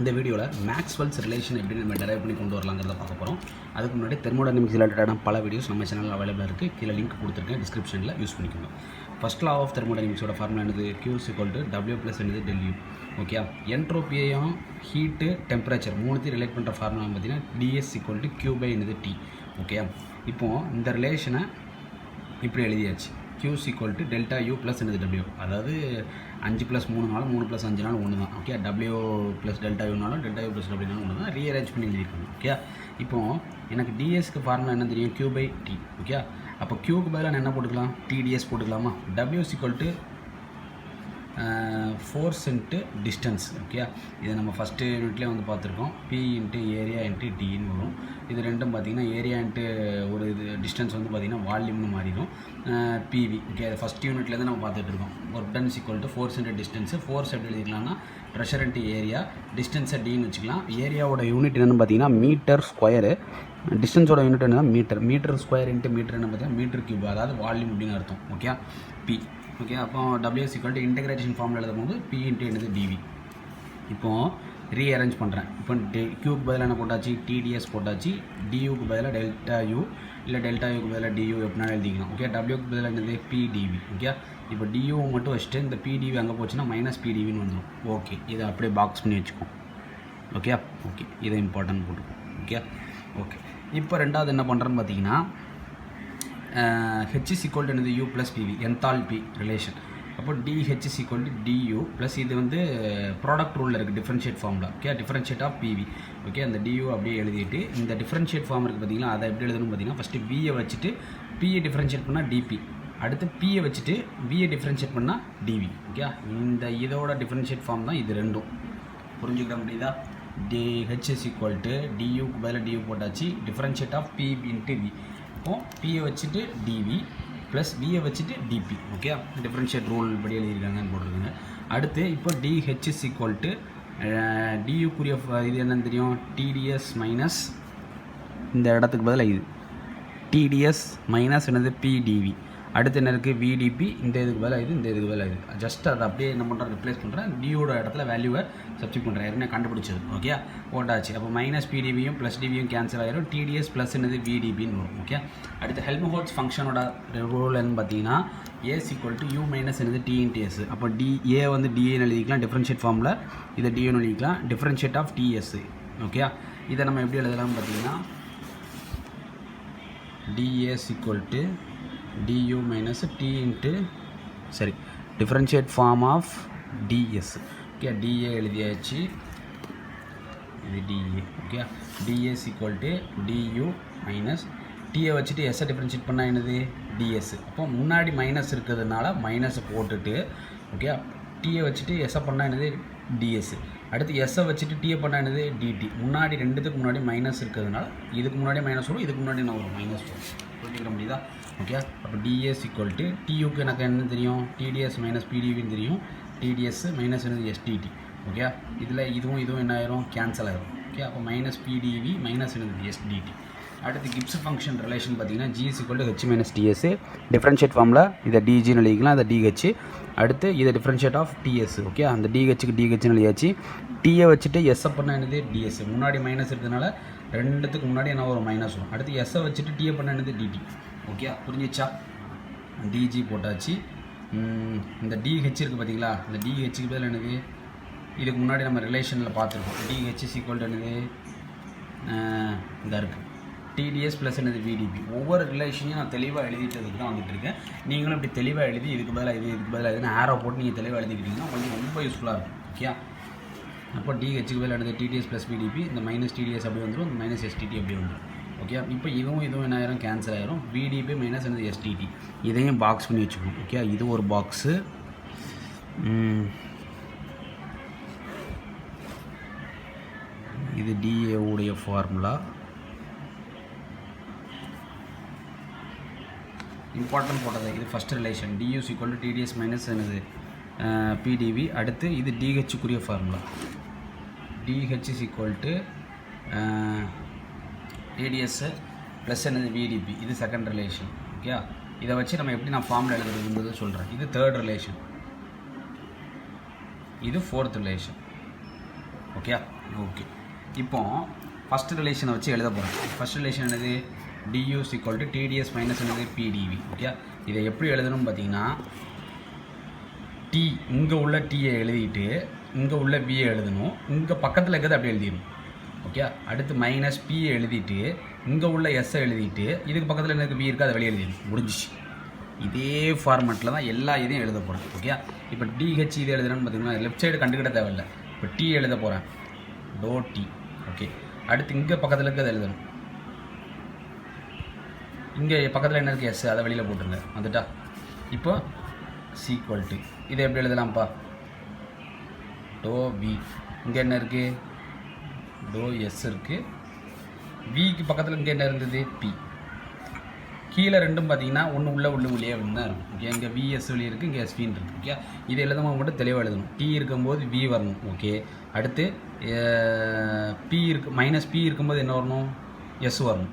இந்த வீடியோவில் Maxwell's relation எப்படி நம்ம டெரைவ் பண்ணி கொண்டு வரலாங்கிறத பார்க்க போகிறோம். அதுக்கு முன்னாடி தெர்மோடைனமிக்ஸ் ரிலேட்டடான பல வீடியோஸ் நம்ம சேனலில் அவைலபிளாக இருக்குது. கீழே லிங்க் கொடுத்துருக்கேன், டிஸ்கிரிப்ஷனில் யூஸ் பண்ணிக்கோங்க. ஃபர்ஸ்ட் லா ஆஃப் தெர்மோடைனமிக்ஸோட ஃபார்முலா என்னது? Q = W + என்னது ΔU. ஓகே, என்ட்ரோப்பியையும் ஹீட்டு டெம்பரேச்சர் மூணுத்தையும் ரிலேட் பண்ணுற ஃபார்முலா பார்த்தீங்கன்னா DS = Q / என்னது T. ஓகே, இப்போது இந்த ரிலேஷனை இப்படி எழுதியாச்சு. Q = ΔU + என்னது W. அதாவது 5 + 3 நாளும் 3 + 5 நாளும் ஒன்று தான். ஓகே, W + ΔUனாலும் ΔU + W ஒன்று தான். ரீஅரேஞ்ச் பண்ணி எழுதியிருக்காங்க. ஓகே, இப்போது எனக்கு டிஎஸ்க்கு ஃபார்முலா என்ன தெரியும்? Q/T. ஓகே, அப்போ Qக்கு பதிலாக நான் என்ன போட்டுக்கலாம்? TdS போட்டுக்கலாமா? W = force into distance. Okay, இதை நம்ம ஃபஸ்ட்டு யூனிட்லேயே வந்து பார்த்துருக்கோம். P × ஏரியா × Dன்னு வரும். இது ரெண்டும் பார்த்திங்கன்னா ஏரியா இன்ட்டு ஒரு இது டிஸ்டன்ஸ் வந்து பார்த்திங்கன்னா வால்யூம்னு மாறிடும். PV. ஓகே, அது ஃபஸ்ட் யூனிட்லேருந்து நம்ம பார்த்துட்டு இருக்கோம். Work done = force into distance. Force எப்படி எழுதிக்கலாம்னா ப்ரெஷர் இன்ட்டு ஏரியா, டிஸ்டன்ஸை Dன்னு வச்சுக்கலாம். ஏரியாவோட யூனிட் என்னென்னு பார்த்தீங்கன்னா மீட்டர் ஸ்கொயரு, டிஸ்டன்ஸோட யூனிட் என்ன? மீட்டர் ஸ்கொயர் இன்ட்டு மீட்டர் என்ன பார்த்தீங்கன்னா மீட்டர் கியூப், அதாவது வால்யூம் அப்படின்னு அர்த்தம். Okay, P. ஓகே, அப்போ W = இன்டெகிரேஷன் ஃபார்மில் எழுதும்போது P × என்னது DV. இப்போது ரீஅரேஞ்ச் பண்ணுறேன். இப்போ Qக்கு பதிலாக என்ன போட்டாச்சு? TdS போட்டாச்சு. DUக்கு பதிலாக ΔU இல்லை ΔUக்கு பதிலாக DU எப்படின்னா எழுதிக்கலாம். ஓகே, Wக்கு பதிலாக என்னது? PdV. ஓகே, இப்போ DU மட்டும் வச்சுட்டு இந்த PdV அங்கே போச்சுன்னா -PdVன்னு வந்துடும். ஓகே, இதை அப்படியே பாக்ஸ் பண்ணி வச்சுக்கோம். ஓகே, இதை இம்பார்ட்டன்ட் போட்டுக்கோம். ஓகே, இப்போ ரெண்டாவது என்ன பண்ணுறேன்னு பார்த்தீங்கன்னா H = என்னது? U + PV, enthalpy relation. அப்போ DH = DU ப்ளஸ் இது வந்து ப்ராடக்ட் ரூலில் இருக்குது, டிஃப்ரென்ஷியேட் ஃபார்மில். Okay, differentiate of PV. Okay, அந்த DU அப்படியே எழுதிட்டு இந்த டிஃப்ரென்ஷியேட் ஃபார்ம் இருக்குது பார்த்தீங்கன்னா, அதை எப்படி எழுதணும்னு பார்த்தீங்கன்னா ஃபஸ்ட்டு Vயை வச்சுட்டு Pயை டிஃப்ரென்ஷியேட் பண்ணால் DP, அடுத்து Pயை வச்சுட்டு Vயை டிஃப்ரென்ஷியேட் பண்ணால் DV. ஓகே, இந்த இதோட டிஃப்ரென்ஷியேட் ஃபார்ம் தான் இது ரெண்டும். புரிஞ்சுக்கிற முடியுதா? DH = DUக்கு பதிலாக DU போட்டாச்சு. Differentiate of P × V. இப்போது Pயை வச்சுட்டு DV ப்ளஸ் Vயை வச்சுட்டு DP. ஓகே, டிஃப்ரென்ஷியேட் ரூல் படி எழுதியிருக்காங்கன்னு போட்டிருக்காங்க. அடுத்து இப்போ DH = DUக்குரிய இது என்னன்னு தெரியும்? TdS மைனஸ் இந்த இடத்துக்கு பதிலாக இது TdS மைனஸ் என்னது? PdV. அடுத்து என்ன இருக்குது? VDP. இந்த இதுக்கு பதிலாக இது, இந்த இதுக்கு பதிலாக இது. ஜஸ்ட் அதை அப்படியே என்ன பண்ணுறேன்? ரிப்ளேஸ் பண்ணுறேன். டியோட இடத்துல வேல்யூவை சப்ஸ்டிட் பண்ணுறேன். ஏற்கனவே கண்டுபிடிச்சது. ஓகே, போட்டாச்சு. அப்போ -PdVயும் +DVயும் கேன்சல் ஆகிடும். TdS ப்ளஸ் என்னது? VDPன்னு வரும். ஓகே, அடுத்து ஹெல்ம்ஹோல்ட்ஸ் ஃபங்க்ஷனோட ரூல் என்னன்னு பார்த்தீங்கன்னா A = U - என்னது? T × S. அப்போ A வந்து DAன்னு எழுதிக்கலாம் டிஃப்ரென்ஷியேட் ஃபார்மில், இதை DAன்னு எழுதிக்கலாம் டிஃப்ரென்ஷியேட் ஆஃப் TS. ஓகே, இதை நம்ம எப்படி எழுதலாம்னு பார்த்தீங்கன்னா DA = DU - T × differentiate form of DS. Okay, DA எழுதியாச்சு, இது DA. Okay, DA = DU minus Tயை வச்சுட்டு Sஐ டிஃப்ரென்ஷியேட் பண்ணால் என்னது? DS. அப்போ முன்னாடி மைனஸ் இருக்கிறதுனால மைனஸை போட்டுட்டு, ஓகே, Tயை வச்சுட்டு Sஐ பண்ணால் என்னது? DS. அடுத்து Sஐ வச்சுட்டு Tயை பண்ணால் என்னது? DT. முன்னாடி ரெண்டுத்துக்கு முன்னாடி மைனஸ் இருக்கிறதுனால இதுக்கு முன்னாடி மைனஸ் வரும், இதுக்கு முன்னாடி என்ன வரும்? மைனஸ் வரும். புரிஞ்சுக்கிற முடியுதா? ஓகே, அப்போ DA = TUக்கு எனக்கு என்ன தெரியும்? TdS - PdVன்னு தெரியும். TdS மைனஸ் என்னது? SDT. ஓகே, இதில் இதுவும் என்ன ஆயிரும்? கேன்சல் ஆயிரும். ஓகே, அப்போ -PdV மைனஸ் என்னது? SDT. அடுத்து கிப்ஸ் ஃபங்க்ஷன் ரிலேஷன் பார்த்தீங்கன்னா G = H - TS. டிஃப்ரென்ஷியேட் ஃபார்மில் இதை DGன்னு எழுதிக்கலாம், அதை DH. அடுத்து இதை டிஃப்ரென்ஷியேட் ஆஃப் TS. ஓகே, அந்த DHக்கு DHன்னு எழுதியாச்சு. Tயை வச்சுட்டு Sஐ பண்ணால் என்னது? DS. முன்னாடி மைனஸ் இருக்கிறதுனால ரெண்டுத்துக்கு முன்னாடி என்ன வரும்? மைனஸ் வரும். அடுத்து Sஐ வச்சுட்டு Tயை பண்ணால் என்னது? DT. ஓகே, புரிஞ்சிச்சா? DG போட்டாச்சு. இந்த DH இருக்குது பார்த்தீங்களா? இந்த DHக்கு பதில் என்னது? இதுக்கு முன்னாடி நம்ம ரிலேஷனில் பார்த்துருக்கோம். DH = என்னது? இந்த இருக்குது TdS ப்ளஸ் என்னது? VDP. ஒவ்வொரு ரிலேஷனையும் நான் தெளிவாக எழுதிட்டதுக்கு தான் வந்துட்டு இருக்கேன். நீங்களும் இப்படி தெளிவாக எழுதி இதுக்கு பதிலாக இதுக்கு பதிலாக இதுன்னு ஆரோ போட்டு நீங்கள் தெளிவாக எழுதிக்கிட்டீங்கன்னா உங்களுக்கு ரொம்ப யூஸ்ஃபுல்லாக இருக்கும். ஓகே, அப்போ DHக்கு பதில் என்னது? TdS plus VDP. இந்த -TdS அப்படி வந்துடும், இந்த -SDT அப்படி வந்துடும். ஓகே, இப்போ இதுவும் என்ன ஆயிரும்? கேன்சல் ஆயிரும். VDP மைனஸ் என்னது? SDT. இதையும் பாக்ஸ் பண்ணி வச்சுக்கணும். ஓகே, இது ஒரு பாக்ஸு. இது DA உடைய ஃபார்முலா. இம்பார்ட்டன்ட் போட்டது இது first relation. DU = TdS minus என்னது? PdV. அடுத்து இது DHக்குரிய ஃபார்முலா. DH = TdS ப்ளஸ் என்னது? VDP. இது செகண்ட் ரிலேஷன். ஓகே, இதை வச்சு நம்ம எப்படி நான் ஃபார்முலா எழுதுறதுன்றது சொல்கிறேன். இது தேர்ட் ரிலேஷன், இது ஃபோர்த் ரிலேஷன். Okay okay. இப்போ ஃபஸ்ட் ரிலேஷனை வச்சு எழுத போகிறோம். ஃபஸ்ட் ரிலேஷன் என்னது? du = TdS மைனஸ் என்னது PdV. ஓகே, இதை எப்படி எழுதணும்னு பார்த்தீங்கன்னா டி இங்கே உள்ள டீயை எழுதிட்டு இங்கே உள்ள வியை எழுதணும், இங்கே பக்கத்தில் இருக்கிறது அப்படி எழுதிடணும். ஓகே, அடுத்து மைனஸ் பியை எழுதிட்டு இங்கே உள்ள எஸ்ஸை எழுதிட்டு இதுக்கு பக்கத்தில் எனக்கு பி இருக்குது அதை வெளியே எழுதிடணும். முடிஞ்சிச்சு. இதே ஃபார்மெட்டில் தான் எல்லா இதையும் எழுத போகிறேன். ஓகே, இப்போ டிஹெச் இது எழுதுறேன்னு பார்த்தீங்கன்னா லெஃப்ட் சைடு கண்டுக்கிட்ட தேவையில்லை. இப்போ டி எழுத போகிறேன், டோ டி. ஓகே, அடுத்து இங்கே பக்கத்தில் இருக்கிறது எழுதணும், இங்கே பக்கத்தில் என்ன இருக்குது எஸ், அதை வெளியில் போட்டுருங்க. வந்துட்டா? இப்போ சீக்வல் டு இதை எப்படி எழுதலாம்ப்பா? டோ வி, இங்கே என்ன இருக்குது? டோ எஸ் இருக்குது. விக்கு பக்கத்தில் இங்கே என்ன இருந்தது? பி. கீழே ரெண்டும் பார்த்தீங்கன்னா ஒன்று உள்ள வெளியே அப்படின்னு தான் இருக்கும். ஓகே, இங்கே விஎஸ் வெளியே இருக்குது, இங்கே எஸ்வின்னு இருக்குது. ஓகே, இது எழுதும்போது மட்டும் தெளிவாக எழுதணும். டி இருக்கும்போது வி வரணும். ஓகே, அடுத்து பி இருக்கு மைனஸ் பி இருக்கும்போது என்ன வரணும்? எஸ் வரணும்.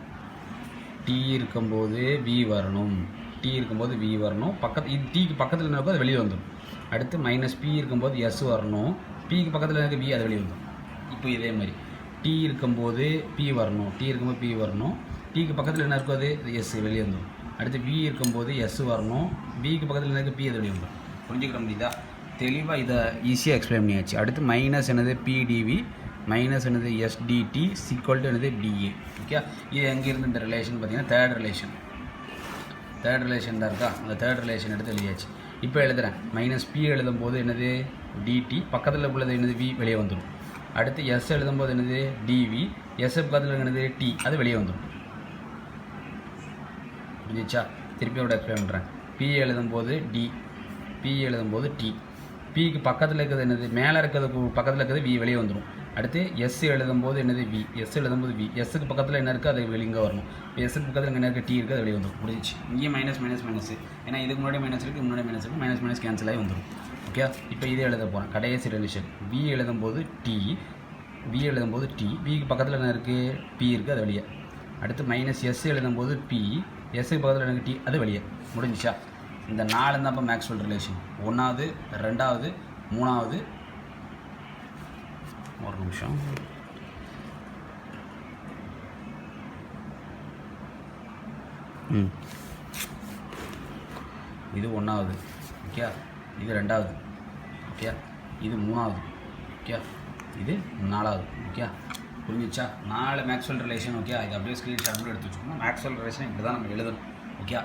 டி இருக்கும்போது வி வரணும், டி இருக்கும்போது வி வரணும். இது டிக்கு பக்கத்தில் என்ன இருக்கோ அது வெளியே வந்துடும். அடுத்து மைனஸ் பி இருக்கும்போது எஸ் வரணும், பிக்கு பக்கத்தில் இருக்க வி அது வெளியே வந்துடும். இப்போ இதே மாதிரி டி இருக்கும்போது பி வரணும், டி இருக்கும்போது பி வரணும், டிக்கு பக்கத்தில் என்ன இருக்கோ அது எஸ் வெளியே வந்துடும். அடுத்து வி இருக்கும்போது எஸ் வரணும், பிக்கு பக்கத்தில் என்ன இருக்குது பி அது வெளியே வந்துடும். புரிஞ்சுக்கிற முடியுதா? தெளிவாக இதை ஈஸியாக எக்ஸ்பிளைன் பண்ணியாச்சு. அடுத்து மைனஸ் என்னது? பிடிவி மைனஸ் என்னது? எஸ்டிடி = என்னது? டிஏ. ஓகே, இது எங்கேருந்து இந்த ரிலேஷன் பார்த்தீங்கன்னா தேர்ட் ரிலேஷன் தான் இருக்கா? அந்த தேர்ட் ரிலேஷன் எடுத்து எழுதியாச்சு. இப்போ எழுதுகிறேன், மைனஸ் பி எழுதும்போது என்னது? டிடி, பக்கத்தில் உள்ளது என்னது? வி வெளியே வந்துடும். அடுத்து எஸ் எழுதும்போது என்னது? டிவி, எஸ் பக்கத்தில் என்னது? டி, அது வெளியே வந்துடும். புரிஞ்சிச்சா? திருப்பியோட எக்ஸ்பிளைன் பண்ணுறேன். பி எழுதும்போது டி, பி எழுதும்போது டி, பிக்கு பக்கத்தில் இருக்கிறது என்னது? மேலே இருக்கிறது பக்கத்தில் இருக்கிறது வி வெளியே வந்துடும். அடுத்து எஸ் எழுதும்போது என்னது? வி, எஸ் எழுதும்போது வி, எஸ்ஸுக்கு பக்கத்தில் என்ன இருக்குது? அது வெளியே வரணும். எஸ்ஸுக்கு பக்கத்தில் என்ன இருக்குது? டி இருக்குது, அது வெளியே வந்துடும். முடிஞ்சிச்சு. இங்கே மைனஸ் மைனஸ் மைனஸ், ஏன்னா இதுக்கு முன்னாடி மைனஸ் இருக்குது, முன்னாடி மைனஸ் இருக்குது, மைனஸ் மைனஸ் கேன்சல் ஆகி வந்துடும். ஓகே, இப்போ இதே எழுத போகிறேன். கடைசி ரிலேஷன் வி எழுதும்போது டி, வி எழுதும்போது டி, விக்கு பக்கத்தில் என்ன இருக்குது? பி இருக்குது, அது வெளியே. அடுத்து மைனஸ் எஸ் எழுதும்போது பி, எஸ்ஸுக்கு பக்கத்தில் எனக்கு டி, அது வெளியே. முடிஞ்சிச்சா? இந்த 4 தான் இப்போ மேக்ஸ்வெல் ரிலேஷன். 1வது 2வது 3வது, ஒரு நிமிஷம், இது 1வது. ஓகே, இது 2வது. ஓகே, இது 3வது. ஓகே, இது 4வது. ஓகே, புரிஞ்சிச்சா? 4 மேக்ஸ்வெல் ரிலேஷன். ஓகே, இது அப்படியே ஸ்க்ரீன்ஷாட் எடுத்து வச்சுக்கணும். மேக்ஸ்வெல் ரிலேஷன் இப்படி தான் நம்ம எழுதணும். ஓகே.